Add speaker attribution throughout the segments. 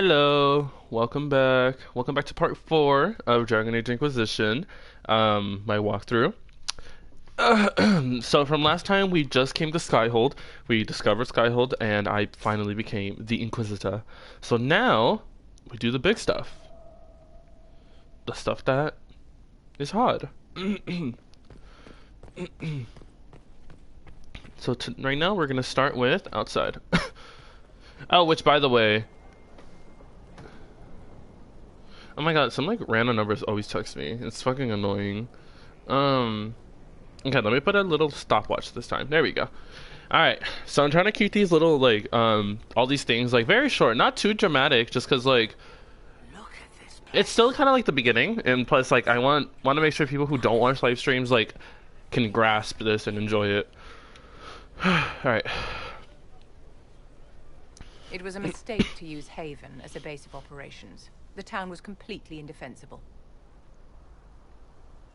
Speaker 1: Hello, welcome back. Welcome back to part 4 of Dragon Age Inquisition, my walkthrough. So from last time, we just came to Skyhold. We discovered Skyhold, and I finally became the Inquisitor. So now, we do the big stuff. The stuff that is hard. So right now, we're gonna start with outside. Oh, which by the way, oh my god, some like random numbers always text me. It's fucking annoying. Um, Okay, let me put a little stopwatch this time. There we go. Alright, so I'm trying to keep these little, like, all these things, like, very short. Not too dramatic, just because, like, it's still kind of like the beginning. And plus, like, I want to make sure people who don't watch live streams, like, can grasp this and enjoy it. Alright.
Speaker 2: It was a mistake to use Haven as a base of operations. The town was completely indefensible.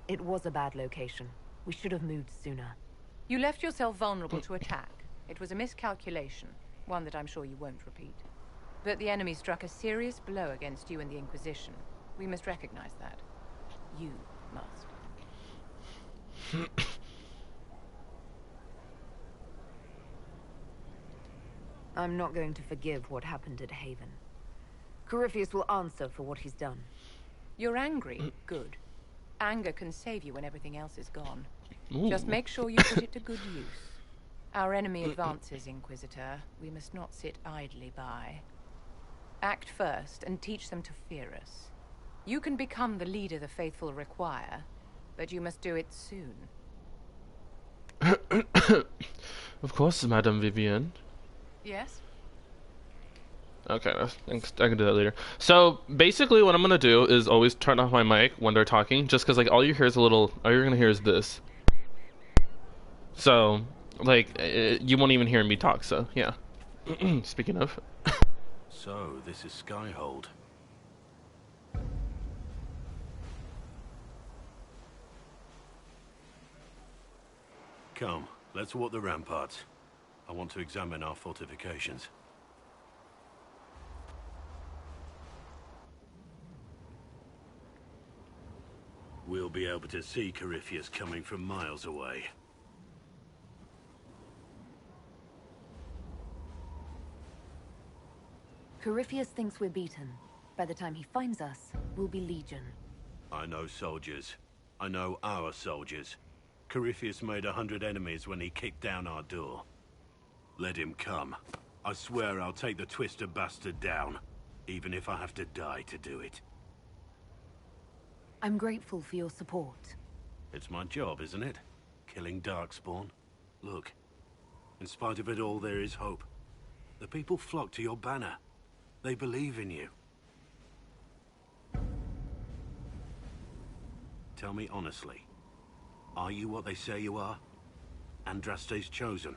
Speaker 3: It was a bad location. We should have moved sooner.
Speaker 2: You left yourself vulnerable to attack. It was a miscalculation, one that I'm sure you won't repeat. But the enemy struck a serious blow against you and the Inquisition. We must recognize that. You must.
Speaker 3: I'm not going to forgive what happened at Haven. Corypheus will answer for what he's done.
Speaker 2: You're angry? Good. Anger can save you when everything else is gone.
Speaker 1: Ooh.
Speaker 2: Just make sure you put it to good use. Our enemy advances, Inquisitor. We must not sit idly by. Act first and teach them to fear us. You can become the leader the faithful require, but you must do it soon.
Speaker 1: Of course, Madame Vivienne.
Speaker 2: Yes?
Speaker 1: Okay, I can do that later. So basically, what I'm gonna do is always turn off my mic when they're talking, just because like all you hear is all you're gonna hear is this. So, like, you won't even hear me talk. So yeah. Speaking of.
Speaker 4: So this is Skyhold. Come, let's walk the ramparts. I want to examine our fortifications. We'll be able to see Corypheus coming from miles away.
Speaker 3: Corypheus thinks we're beaten. By the time he finds us, we'll be Legion.
Speaker 4: I know soldiers. I know our soldiers. Corypheus made 100 enemies when he kicked down our door. Let him come. I swear I'll take the twister bastard down, even if I have to die to do it.
Speaker 3: I'm grateful for your support.
Speaker 4: It's my job, isn't it? Killing Darkspawn. Look, in spite of it all, there is hope. The people flock to your banner. They believe in you. Tell me honestly, are you what they say you are? Andraste's chosen?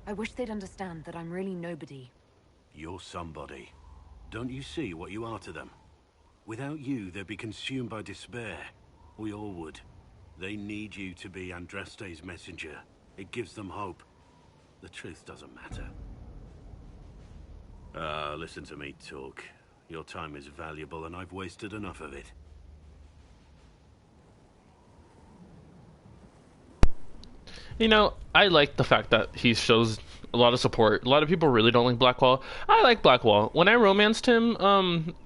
Speaker 3: I wish they'd understand that I'm really nobody.
Speaker 4: You're somebody. Don't you see what you are to them? Without you, they'd be consumed by despair. We all would. They need you to be Andraste's messenger. It gives them hope. The truth doesn't matter. Listen to me talk. Your time is valuable and I've wasted enough of it.
Speaker 1: You know, I like the fact that he shows a lot of support. A lot of people really don't like Blackwall. I like Blackwall. When I romanced him,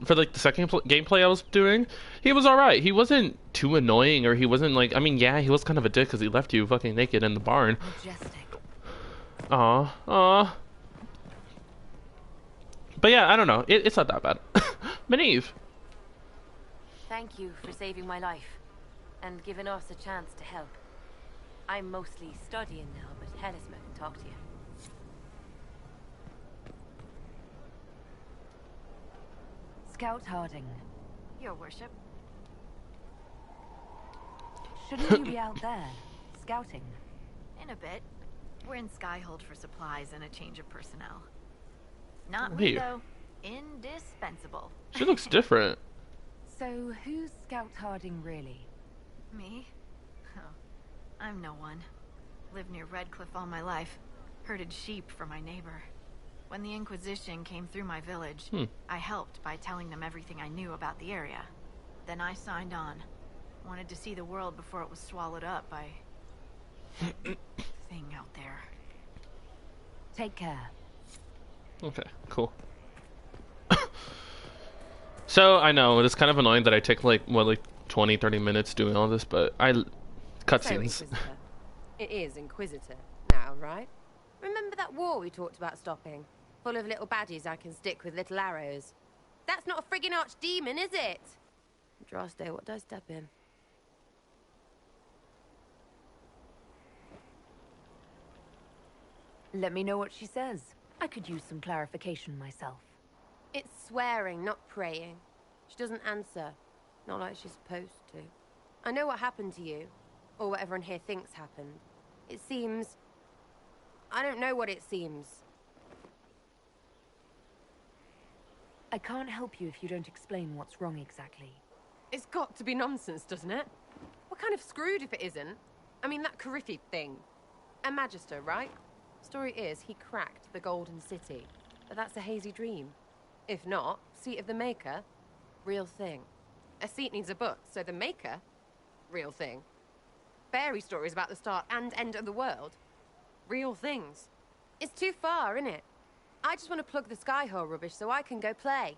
Speaker 1: for like the second gameplay I was doing, he was alright. He wasn't too annoying, or he wasn't like, I mean, yeah, he was kind of a dick because he left you fucking naked in the barn.
Speaker 3: Majestic.
Speaker 1: Aw, aw. But yeah, I don't know. It's not that bad. Maneve.
Speaker 5: Thank you for saving my life, and giving us a chance to help. I'm mostly studying now, but Helisma can talk to you.
Speaker 3: Scout Harding.
Speaker 5: Your worship.
Speaker 3: Shouldn't you be out there, scouting?
Speaker 6: In a bit. We're in Skyhold for supplies and a change of personnel. Not
Speaker 1: Wait.
Speaker 6: me, though. Indispensable.
Speaker 1: She looks different.
Speaker 3: So, who's Scout Harding really?
Speaker 6: Me? Oh, I'm no one. Lived near Redcliffe all my life. Herded sheep for my neighbor. When the Inquisition came through my village, I helped by telling them everything I knew about the area. Then I signed on. Wanted to see the world before it was swallowed up by... thing out there.
Speaker 3: Take care.
Speaker 1: Okay, cool. So, I know, it's kind of annoying that I take like 20, 30 minutes doing all this, but
Speaker 7: So,
Speaker 1: cutscenes.
Speaker 7: Inquisitor. It is Inquisitor now, right? Remember that war we talked about stopping? Full of little baddies I can stick with little arrows. That's not a friggin' archdemon, is it? Droste, what did I step in?
Speaker 3: Let me know what she says. I could use some clarification myself.
Speaker 7: It's swearing, not praying. She doesn't answer. Not like she's supposed to. I know what happened to you. Or what everyone here thinks happened. It seems... I don't know what it seems.
Speaker 3: I can't help you if you don't explain what's wrong exactly.
Speaker 7: It's got to be nonsense, doesn't it? We're kind of screwed if it isn't. I mean, that Coryphi thing. A magister, right? Story is, he cracked the Golden City. But that's a hazy dream. If not, seat of the Maker, real thing. A seat needs a book, so the Maker, real thing. Fairy stories about the start and end of the world, real things. It's too far, innit? I just want to plug the Skyhole rubbish so I can go play.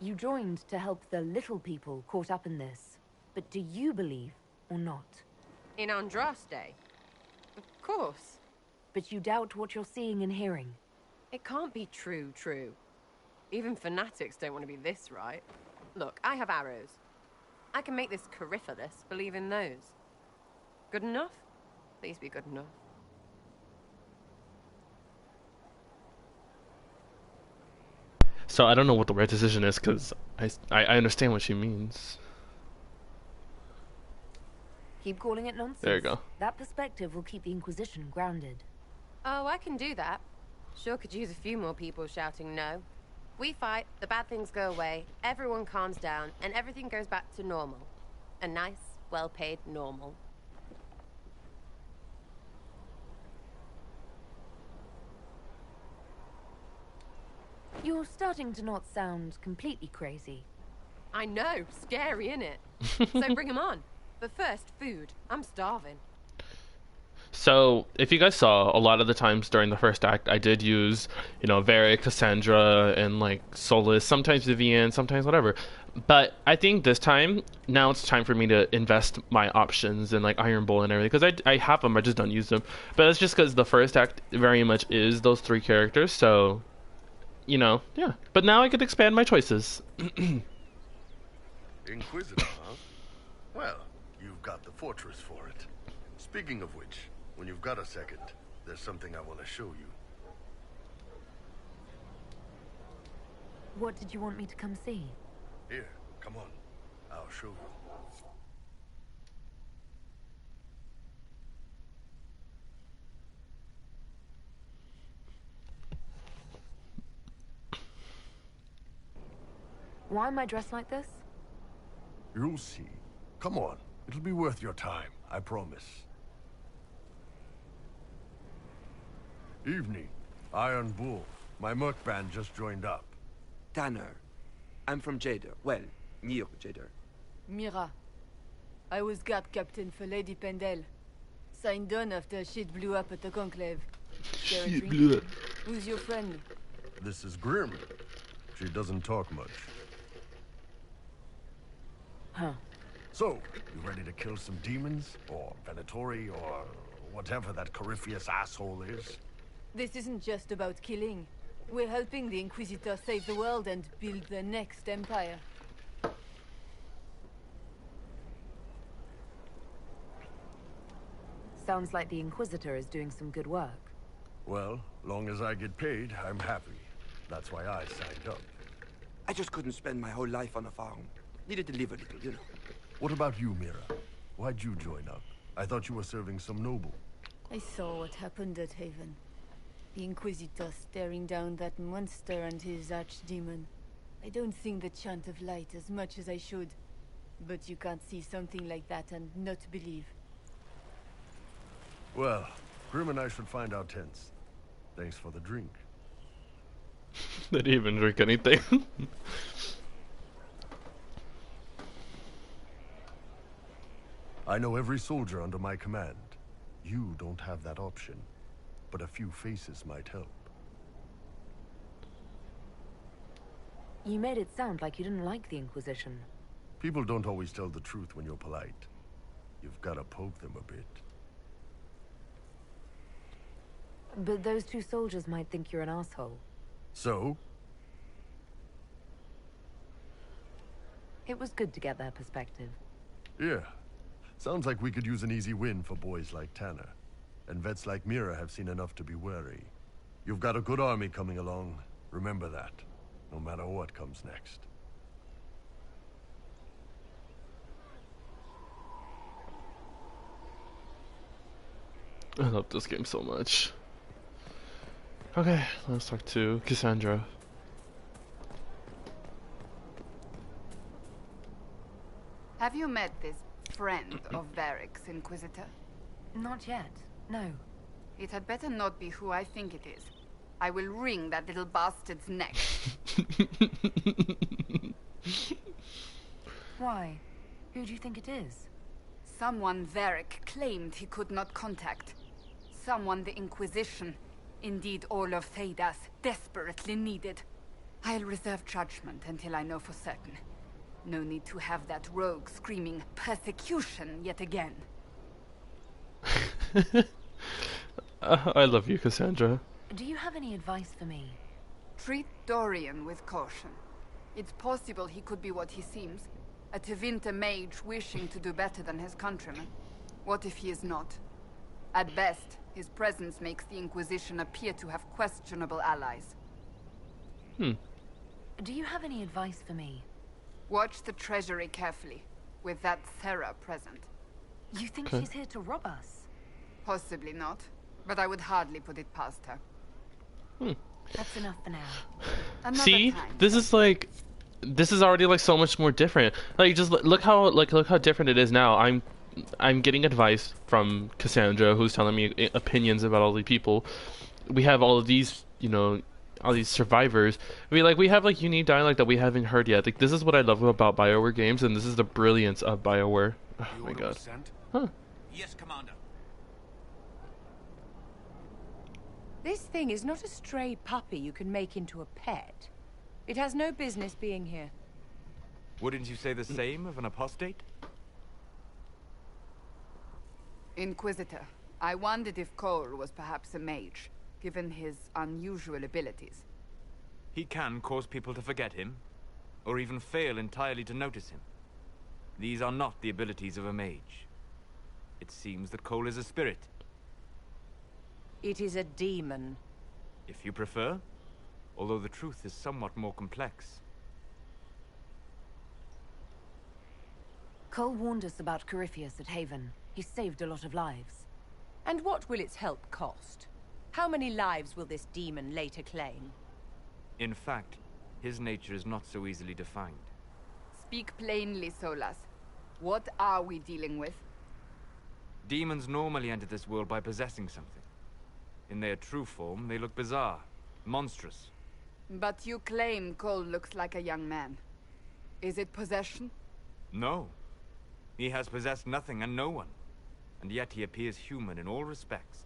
Speaker 3: You joined to help the little people caught up in this. But do you believe or not?
Speaker 7: In Andraste? Of course.
Speaker 3: But you doubt what you're seeing and hearing.
Speaker 7: It can't be true. Even fanatics don't want to be this right. Look, I have arrows. I can make this Coryphalus believe in those. Good enough? Please be good enough.
Speaker 1: So I don't know what the right decision is, because I understand what she means.
Speaker 3: Keep calling it nonsense.
Speaker 1: There you go.
Speaker 3: That perspective will keep the Inquisition grounded.
Speaker 7: Oh, I can do that. Sure could use a few more people shouting no. We fight, the bad things go away, everyone calms down, and everything goes back to normal. A nice, well-paid normal.
Speaker 3: You're starting to not sound completely crazy.
Speaker 7: I know, scary, innit? So bring 'em on. But first, food. I'm starving.
Speaker 1: So, if you guys saw, a lot of the times during the first act, I did use, Varric, Cassandra, and, Solus, sometimes Vivienne, sometimes whatever. But I think this time, now it's time for me to invest my options in, Iron Bull and everything. Because I have them, I just don't use them. But it's just because the first act very much is those three characters, so, yeah. But now I could expand my choices.
Speaker 8: Inquisitor, huh? Well, you've got the fortress for it. Speaking of which, when you've got a second, there's something I want to show you.
Speaker 3: What did you want me to come see?
Speaker 8: Here, come on. I'll show you.
Speaker 3: Why am I dressed like this?
Speaker 8: You'll see. Come on. It'll be worth your time, I promise. Evening. Iron Bull. My merc band just joined up.
Speaker 9: Tanner. I'm from Jader. Well, near Jader.
Speaker 10: Mira. I was guard captain for Lady Pendel. Signed on after shit blew up at the Conclave.
Speaker 1: Shit blew up.
Speaker 10: Who's your friend?
Speaker 8: This is Grim. She doesn't talk much.
Speaker 3: Huh.
Speaker 8: So, you ready to kill some demons? Or Venatori? Or whatever that Corypheus asshole is?
Speaker 10: This isn't just about killing. We're helping the Inquisitor save the world and build the next empire.
Speaker 3: Sounds like the Inquisitor is doing some good work.
Speaker 8: Well, long as I get paid, I'm happy. That's why I signed up.
Speaker 9: I just couldn't spend my whole life on a farm. Needed to live a little.
Speaker 8: What about you, Mira? Why'd you join up? I thought you were serving some noble.
Speaker 10: I saw what happened at Haven. The Inquisitor staring down that monster and his archdemon. I don't think the Chant of Light as much as I should. But you can't see something like that and not believe.
Speaker 8: Well, Grim and I should find our tents. Thanks for the drink.
Speaker 1: They didn't even drink anything.
Speaker 8: I know every soldier under my command. You don't have that option, but a few faces might help.
Speaker 3: You made it sound like you didn't like the Inquisition.
Speaker 8: People don't always tell the truth when you're polite. You've got to poke them a bit.
Speaker 3: But those two soldiers might think you're an asshole.
Speaker 8: So?
Speaker 3: It was good to get their perspective.
Speaker 8: Yeah. Sounds like we could use an easy win for boys like Tanner. And vets like Mira have seen enough to be wary. You've got a good army coming along. Remember that. No matter what comes next.
Speaker 1: I love this game so much. Okay, let's talk to Cassandra.
Speaker 11: Have you met this friend of Varric's, Inquisitor?
Speaker 3: Not yet. No.
Speaker 11: It had better not be who I think it is. I will wring that little bastard's neck.
Speaker 3: Why? Who do you think it is?
Speaker 11: Someone Varric claimed he could not contact. Someone the Inquisition, indeed all of Thedas, desperately needed. I'll reserve judgment until I know for certain. No need to have that rogue screaming persecution yet again.
Speaker 1: I love you, Cassandra.
Speaker 3: Do you have any advice for me?
Speaker 11: Treat Dorian with caution. It's possible he could be what he seems. A Tevinter mage wishing to do better than his countrymen. What if he is not? At best, his presence makes the Inquisition appear to have questionable allies.
Speaker 3: Do you have any advice for me?
Speaker 11: Watch the treasury carefully, with that Thera present.
Speaker 3: You think she's here to rob us?
Speaker 11: Possibly not, but I would hardly put it past her.
Speaker 3: That's enough for now.
Speaker 11: Another
Speaker 1: See,
Speaker 11: time.
Speaker 1: this is like, this is already like so much more different. Like, just look how different it is now. I'm getting advice from Cassandra, who's telling me opinions about all the people. We have all of these, you know, all these survivors. We have like unique dialogue that we haven't heard yet. Like, this is what I love about BioWare games, and this is the brilliance of BioWare. Oh my god. Huh.
Speaker 12: Yes, Commander.
Speaker 2: This thing is not a stray puppy you can make into a pet. It has no business being here.
Speaker 12: Wouldn't you say the same of an apostate?
Speaker 11: Inquisitor, I wondered if Cole was perhaps a mage, given his unusual abilities.
Speaker 12: He can cause people to forget him, or even fail entirely to notice him. These are not the abilities of a mage. It seems that Cole is a spirit.
Speaker 2: It is a demon.
Speaker 12: If you prefer, although the truth is somewhat more complex.
Speaker 3: Cole warned us about Corypheus at Haven. He saved a lot of lives.
Speaker 2: And what will its help cost? How many lives will this demon later claim?
Speaker 12: In fact, his nature is not so easily defined.
Speaker 11: Speak plainly, Solas. What are we dealing with?
Speaker 12: Demons normally enter this world by possessing something. In their true form, they look bizarre, monstrous.
Speaker 11: But you claim Cole looks like a young man. Is it possession?
Speaker 12: No. He has possessed nothing and no one. And yet he appears human in all respects.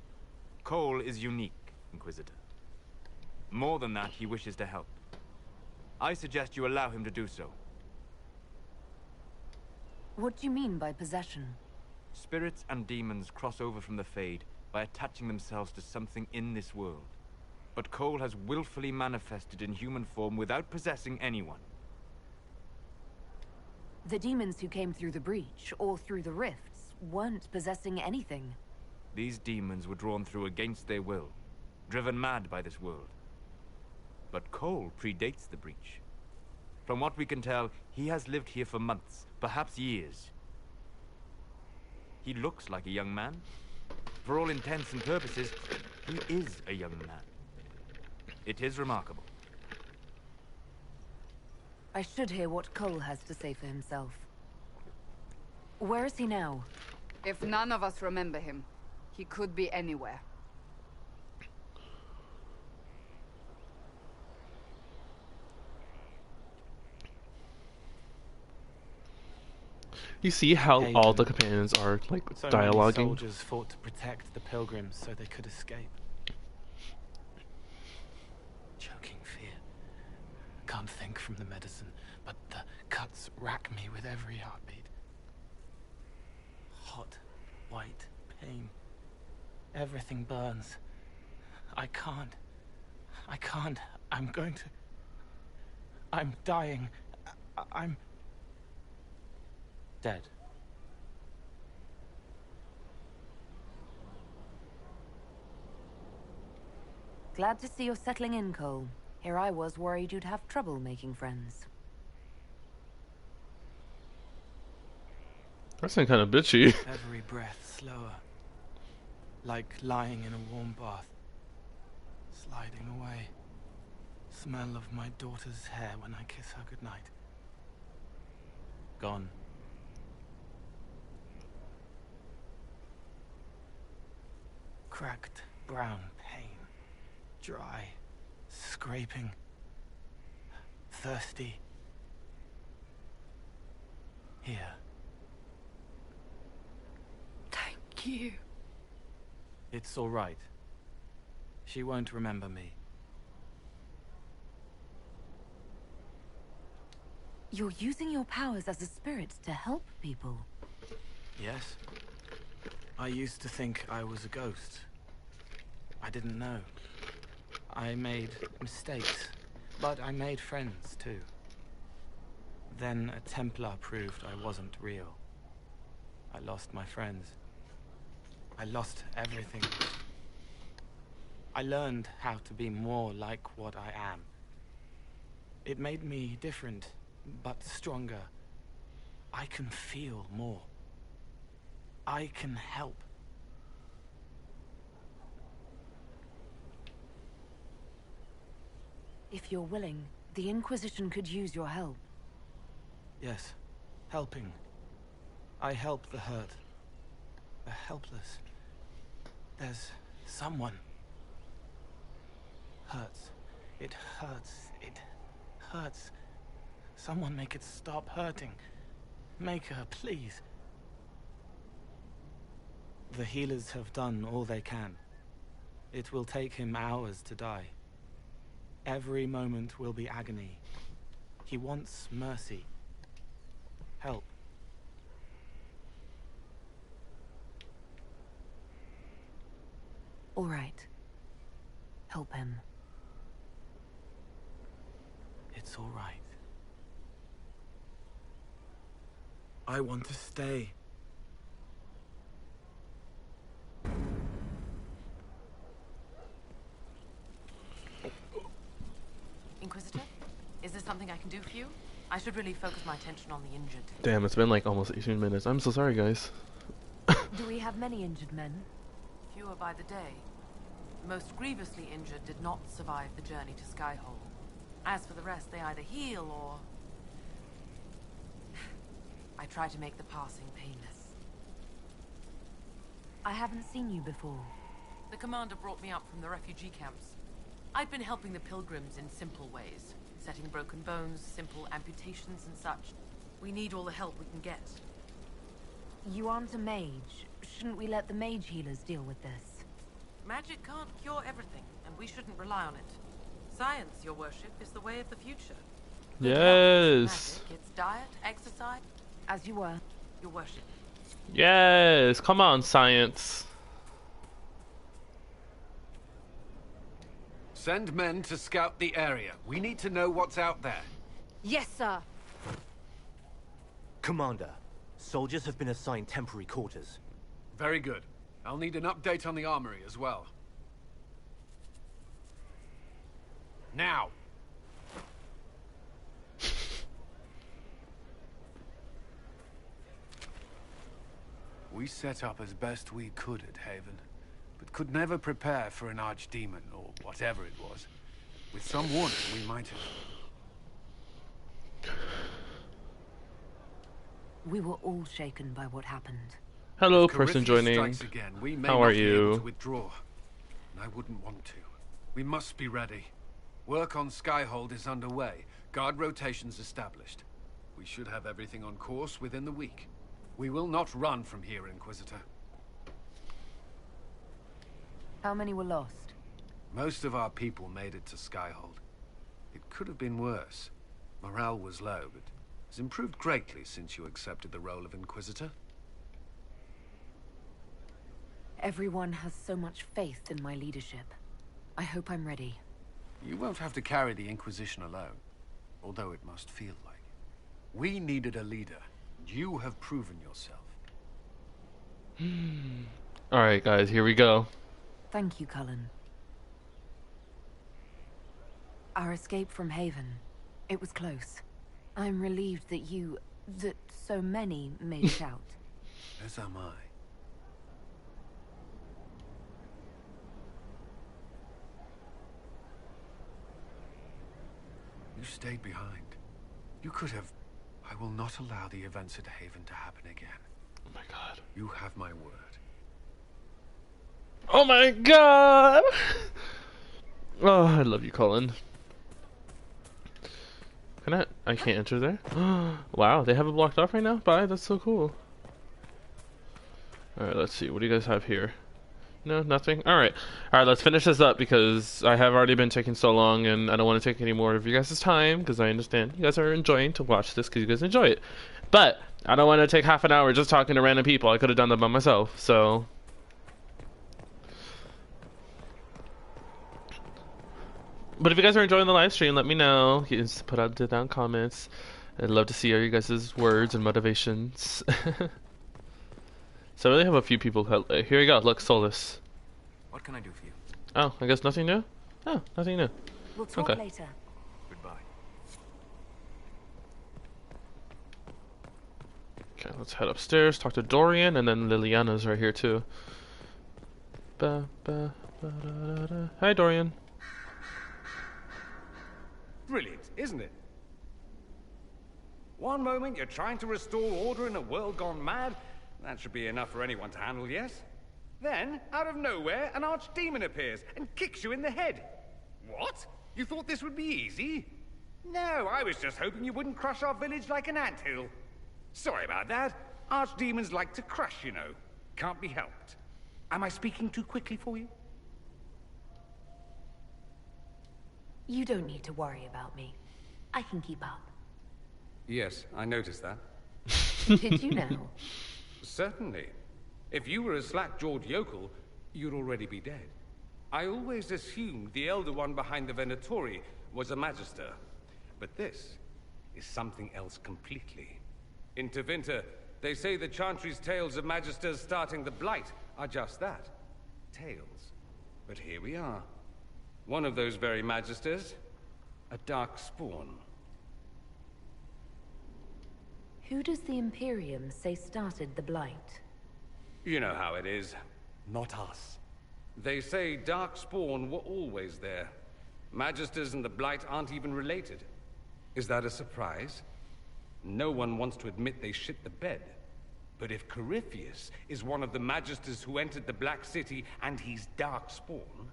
Speaker 12: Cole is unique, Inquisitor. More than that, he wishes to help. I suggest you allow him to do so.
Speaker 3: What do you mean by possession?
Speaker 12: Spirits and demons cross over from the Fade by attaching themselves to something in this world. But Cole has willfully manifested in human form without possessing anyone.
Speaker 3: The demons who came through the breach, or through the rifts, weren't possessing anything.
Speaker 12: These demons were drawn through against their will, driven mad by this world. But Cole predates the breach. From what we can tell, he has lived here for months, perhaps years. He looks like a young man. For all intents and purposes, he is a young man. It is remarkable.
Speaker 3: I should hear what Cole has to say for himself. Where is he now?
Speaker 11: If none of us remember him, he could be anywhere.
Speaker 1: You see how all the companions are like
Speaker 13: So
Speaker 1: dialoguing?
Speaker 13: many soldiers fought to protect the pilgrims so they could escape. Choking fear. Can't think from the medicine, but the cuts rack me with every heartbeat. Hot, white pain. Everything burns. I can't. I'm going to... I'm dying. I'm... dead.
Speaker 3: Glad to see you're settling in, Cole. Here I was worried you'd have trouble making friends.
Speaker 1: That sounds kind of bitchy.
Speaker 13: Every breath slower. Like lying in a warm bath. Sliding away. Smell of my daughter's hair when I kiss her goodnight. Gone. Cracked brown pain. Dry. Scraping. Thirsty. Here.
Speaker 6: Thank you.
Speaker 13: It's all right. She won't remember me.
Speaker 3: You're using your powers as a spirit to help people.
Speaker 13: Yes. I used to think I was a ghost. I didn't know. I made mistakes, but I made friends too. Then a Templar proved I wasn't real. I lost my friends. I lost everything. I learned how to be more like what I am. It made me different, but stronger. I can feel more. I can help.
Speaker 3: If you're willing, the Inquisition could use your help.
Speaker 13: Yes, helping. I help the hurt. The helpless. There's someone. Hurts. It hurts. It hurts. Someone make it stop hurting. Make her, please. The healers have done all they can. It will take him hours to die. Every moment will be agony. He wants mercy. Help.
Speaker 3: All right. Help him.
Speaker 13: It's all right. I want to stay.
Speaker 2: Inquisitor, is there something I can do for you? I should really focus my attention on the injured.
Speaker 1: Damn, it's been like almost 18 minutes. I'm so sorry, guys.
Speaker 3: Do we have many injured men?
Speaker 2: Fewer by the day. The most grievously injured did not survive the journey to Skyhold. As for the rest, they either heal or... I try to make the passing painless.
Speaker 3: I haven't seen you before.
Speaker 2: The commander brought me up from the refugee camps. I've been helping the pilgrims in simple ways. Setting broken bones, simple amputations and such. We need all the help we can get.
Speaker 3: You aren't a mage. Shouldn't we let the mage healers deal with this?
Speaker 2: Magic can't cure everything, and we shouldn't rely on it. Science, your worship, is the way of the future.
Speaker 1: Yes.
Speaker 2: Magic, it's diet, exercise.
Speaker 3: As you were.
Speaker 2: Your worship.
Speaker 1: Yes. Come on, science.
Speaker 14: Send men to scout the area. We need to know what's out there.
Speaker 10: Yes, sir.
Speaker 15: Commander, soldiers have been assigned temporary quarters.
Speaker 14: Very good. I'll need an update on the armory as well. Now! We set up as best we could at Haven, but could never prepare for an archdemon, or whatever it was. With some warning, we might have...
Speaker 3: We were all shaken by what happened.
Speaker 1: Hello,
Speaker 14: If
Speaker 1: person
Speaker 14: Corypheus
Speaker 1: joining.
Speaker 14: strikes again, we may
Speaker 1: How
Speaker 14: not
Speaker 1: are
Speaker 14: be able to
Speaker 1: you?
Speaker 14: withdraw. And I wouldn't want to. We must be ready. Work on Skyhold is underway. Guard rotations established. We should have everything on course within the week. We will not run from here, Inquisitor.
Speaker 3: How many were lost?
Speaker 14: Most of our people made it to Skyhold. It could have been worse. Morale was low, but has improved greatly since you accepted the role of Inquisitor.
Speaker 3: Everyone has so much faith in my leadership. I hope I'm ready.
Speaker 14: You won't have to carry the Inquisition alone, although it must feel like it. We needed a leader, and you have proven yourself.
Speaker 1: Alright, guys, here we go.
Speaker 3: Thank you, Cullen. Our escape from Haven, it was close. I'm relieved that so many made it out.
Speaker 14: As am I. You stayed behind. You could have... I will not allow the events at Haven to happen again.
Speaker 1: Oh my god.
Speaker 14: You have my word.
Speaker 1: Oh my god! Oh, I love you, Colin. Can I can't enter there? Wow, they have it blocked off right now? Bye, that's so cool. Alright, let's see. What do you guys have here? No, nothing? Alright. Alright, let's finish this up because I have already been taking so long and I don't want to take any more of you guys' time because I understand you guys are enjoying to watch this because you guys enjoy it. But I don't want to take half an hour just talking to random people. I could have done that by myself, so... But if you guys are enjoying the live stream, let me know. You can just put out down comments. I'd love to see all you guys' words and motivations. So I really have a few people. Here we go. Look, Solus.
Speaker 12: What can I do for you?
Speaker 1: Oh, I guess nothing new? Oh, nothing new.
Speaker 3: We'll talk
Speaker 1: Okay.
Speaker 3: later.
Speaker 12: Goodbye.
Speaker 1: Okay, let's head upstairs, talk to Dorian, and then Liliana's right here too. Ba, ba, ba, da, da, da. Hi, Dorian.
Speaker 16: Brilliant, isn't it? One moment you're trying to restore order in a world gone mad. That should be enough for anyone to handle, yes? Then, out of nowhere, an archdemon appears and kicks you in the head. What? You thought this would be easy? No, I was just hoping you wouldn't crush our village like an anthill. Sorry about that. Archdemons like to crush, you know. Can't be helped. Am I speaking too quickly for you?
Speaker 3: You don't need to worry about me. I can keep up.
Speaker 16: Yes, I noticed that.
Speaker 3: Did you know?
Speaker 16: Certainly. If you were a slack-jawed yokel, you'd already be dead. I always assumed the Elder One behind the Venatori was a Magister. But this is something else completely. In Tevinter, they say the Chantry's tales of Magisters starting the Blight are just that. Tales. But here we are. One of those very Magisters. A dark spawn.
Speaker 3: Who does the Imperium say started the Blight?
Speaker 16: You know how it is. Not us. They say Darkspawn were always there. Magisters and the Blight aren't even related. Is that a surprise? No one wants to admit they shit the bed. But if Corypheus is one of the Magisters who entered the Black City and he's Darkspawn,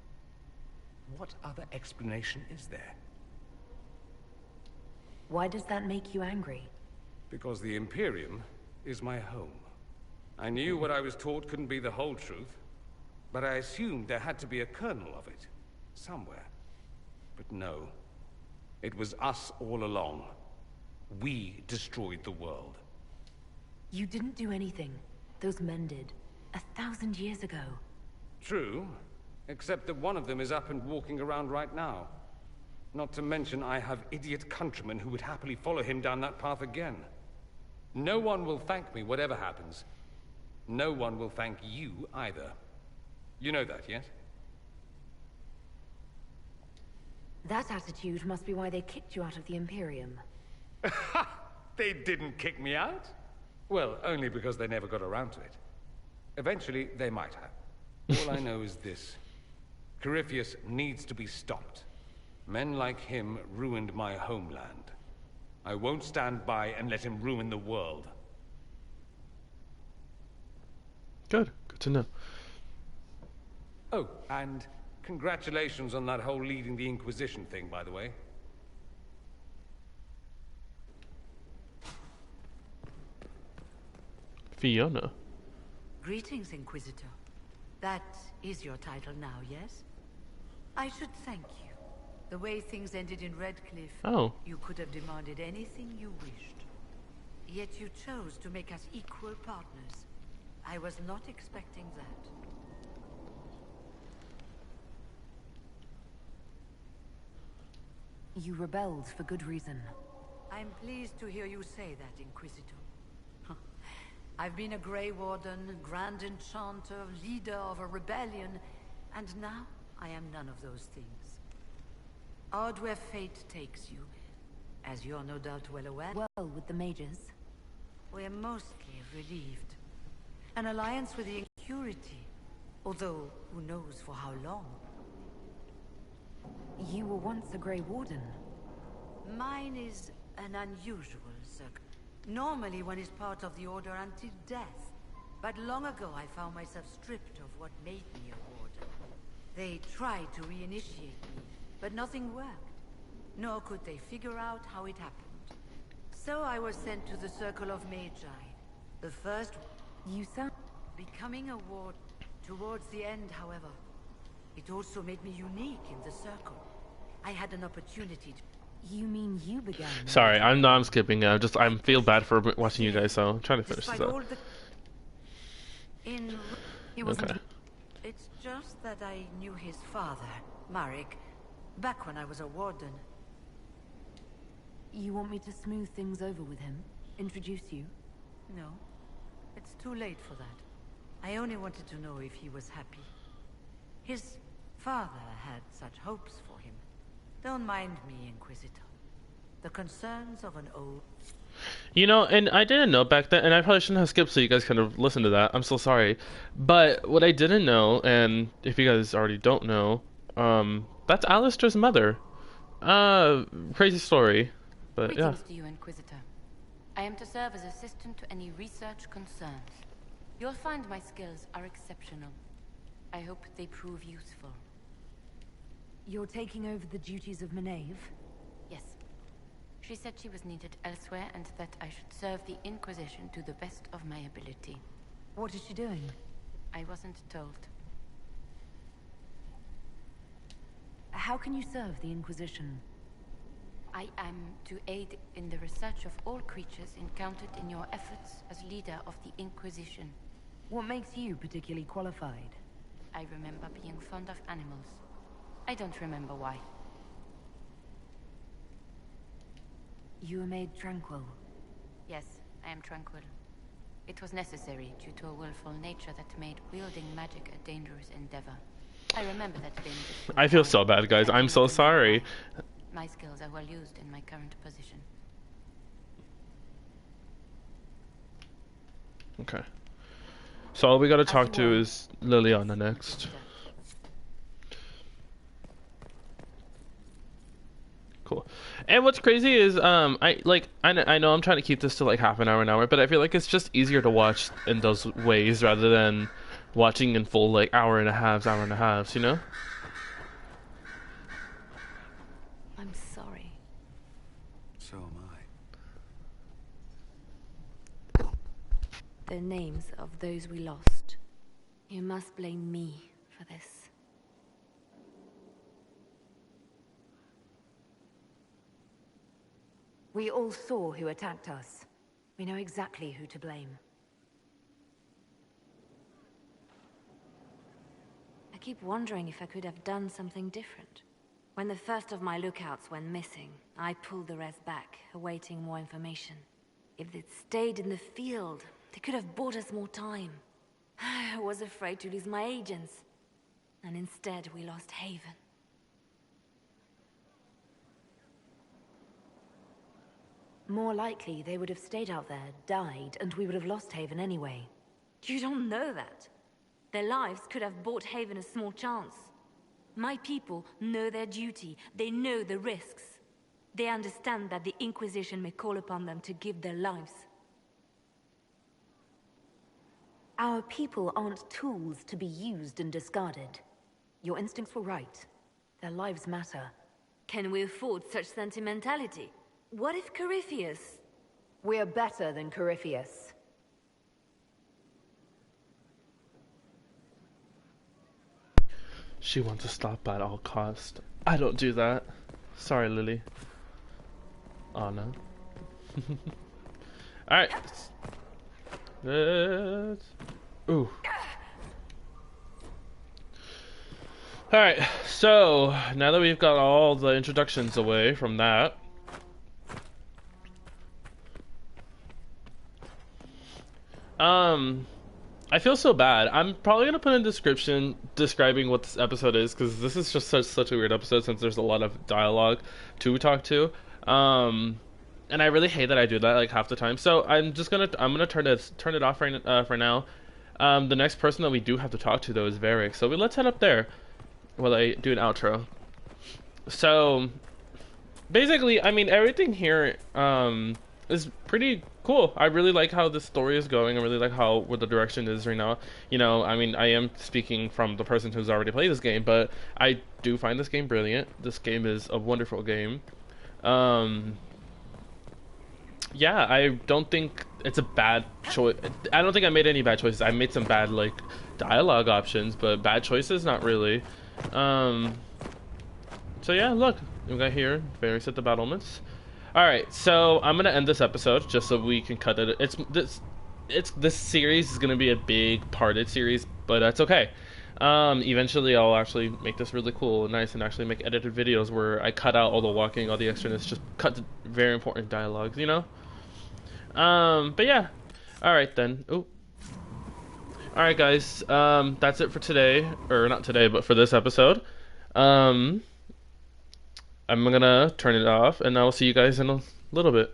Speaker 16: what other explanation is there?
Speaker 3: Why does that make you angry?
Speaker 16: Because the Imperium is my home. I knew what I was taught couldn't be the whole truth, but I assumed there had to be a kernel of it, somewhere. But no, it was us all along. We destroyed the world.
Speaker 3: You didn't do anything. Those men did. 1,000 years ago.
Speaker 16: True, except that one of them is up and walking around right now. Not to mention I have idiot countrymen who would happily follow him down that path again. No one will thank me, whatever happens. No one will thank you either. You know that, yes?
Speaker 3: That attitude must be why they kicked you out of the Imperium.
Speaker 16: They didn't kick me out? Well, only because they never got around to it. Eventually, they might have. All I know is this. Corypheus needs to be stopped. Men like him ruined my homeland. I won't stand by and let him ruin the world.
Speaker 1: Good. Good to know.
Speaker 16: Oh, and congratulations on that whole leading the Inquisition thing, by the way.
Speaker 1: Fiona.
Speaker 17: Greetings, Inquisitor. That is your title now, yes? I should thank you. The way things ended in Redcliffe, you could have demanded anything you wished. Yet you chose to make us equal partners. I was not expecting that.
Speaker 3: You rebelled for good reason.
Speaker 17: I'm pleased to hear you say that, Inquisitor. I've been a Grey Warden, Grand Enchanter, leader of a rebellion, and now I am none of those things. Odd where fate takes you, as you're no doubt well aware.
Speaker 3: Well, with the mages.
Speaker 17: We're mostly relieved. An alliance with the Incurity, although who knows for how long.
Speaker 3: You were once a Grey Warden.
Speaker 17: Mine is an unusual circumstance. Normally one is part of the Order until death. But long ago I found myself stripped of what made me a warden. They tried to reinitiate me, but nothing worked. Nor could they figure out how it happened. So I was sent to the Circle of Magi. The first...
Speaker 3: You sound...
Speaker 17: Becoming a ward towards the end, however. It also made me unique in the Circle. I had an opportunity to...
Speaker 3: You mean you began?
Speaker 1: Sorry, I'm skipping. I feel bad for watching you guys, so I'm trying to finish this up.
Speaker 17: Okay. It's just that I knew his father, Marek, back when I was a warden.
Speaker 3: You want me to smooth things over with him? Introduce you?
Speaker 17: No. It's too late for that. I only wanted to know if he was happy. His father had such hopes for him. Don't mind me, Inquisitor. The concerns of an old...
Speaker 1: You know, and I didn't know back then, and I probably shouldn't have skipped so you guys kind of listened to that. I'm so sorry. But what I didn't know, and if you guys already don't know, that's Alistair's mother. Crazy story. But
Speaker 2: Greetings
Speaker 1: yeah.
Speaker 2: to you, Inquisitor. I am to serve as assistant to any research concerns. You'll find my skills are exceptional. I hope they prove useful.
Speaker 3: You're taking over the duties of Maeve?
Speaker 2: Yes. She said she was needed elsewhere and that I should serve the Inquisition to the best of my ability.
Speaker 3: What is she doing?
Speaker 2: I wasn't told.
Speaker 3: How can you serve the Inquisition?
Speaker 2: I am to aid in the research of all creatures encountered in your efforts as leader of the Inquisition.
Speaker 3: What makes you particularly qualified?
Speaker 2: I remember being fond of animals. I don't remember why.
Speaker 3: You were made tranquil.
Speaker 2: Yes, I am tranquil. It was necessary due to a willful nature that made wielding magic a dangerous endeavor. I remember that danger.
Speaker 1: I feel so bad, guys. I'm so sorry.
Speaker 2: My skills are well used in my current position.
Speaker 1: Okay. So all we gotta talk to is Liliana next. Cool. And what's crazy is I know I'm trying to keep this to like half an hour, but I feel like it's just easier to watch in those ways rather than watching in full like hour and a halves, you know?
Speaker 3: I'm sorry.
Speaker 14: So am I.
Speaker 3: The names of those we lost. You must blame me for this. We all saw who attacked us. We know exactly who to blame. I keep wondering if I could have done something different. When the first of my lookouts went missing, I pulled the rest back, awaiting more information. If they'd stayed in the field, they could have bought us more time. I was afraid to lose my agents. And instead, we lost Haven. More likely, they would have stayed out there, died, and we would have lost Haven anyway. You don't know that. Their lives could have bought Haven a small chance. My people know their duty. They know the risks. They understand that the Inquisition may call upon them to give their lives.
Speaker 18: Our people aren't tools to be used and discarded. Your instincts were right. Their lives matter.
Speaker 3: Can we afford such sentimentality? What if Corypheus...
Speaker 2: We're better than Corypheus.
Speaker 1: She wants to stop at all cost. I don't do that. Sorry, Lily. Oh no. Alright. Let's... Ooh. Alright, so now that we've got all the introductions away from that, I feel so bad. I'm probably gonna put in a description describing what this episode is, because this is just such a weird episode since there's a lot of dialogue to talk to. And I really hate that I do that like half the time. So I'm gonna turn it off right for now. The next person that we do have to talk to though is Varric. So let's head up there while I do an outro. So basically, I mean, everything here is pretty cool. I really like how the story is going. I really like where the direction is right now. You know, I mean, I am speaking from the person who's already played this game, but I do find this game brilliant. This game is a wonderful game. Yeah, I don't think it's a bad choice. I don't think I made any bad choices. I made some bad, like, dialogue options, but bad choices, not really. So yeah, look, we got here, Varric at the battlements. Alright, so I'm gonna end this episode just so we can cut it. This series is gonna be a big parted series, but that's okay. Eventually I'll actually make this really cool and nice and actually make edited videos where I cut out all the walking, all the extraness, just cut the very important dialogues, you know? But yeah. Alright then. Ooh. Alright guys, that's it for today. Or not today, but for this episode. I'm gonna turn it off and I will see you guys in a little bit.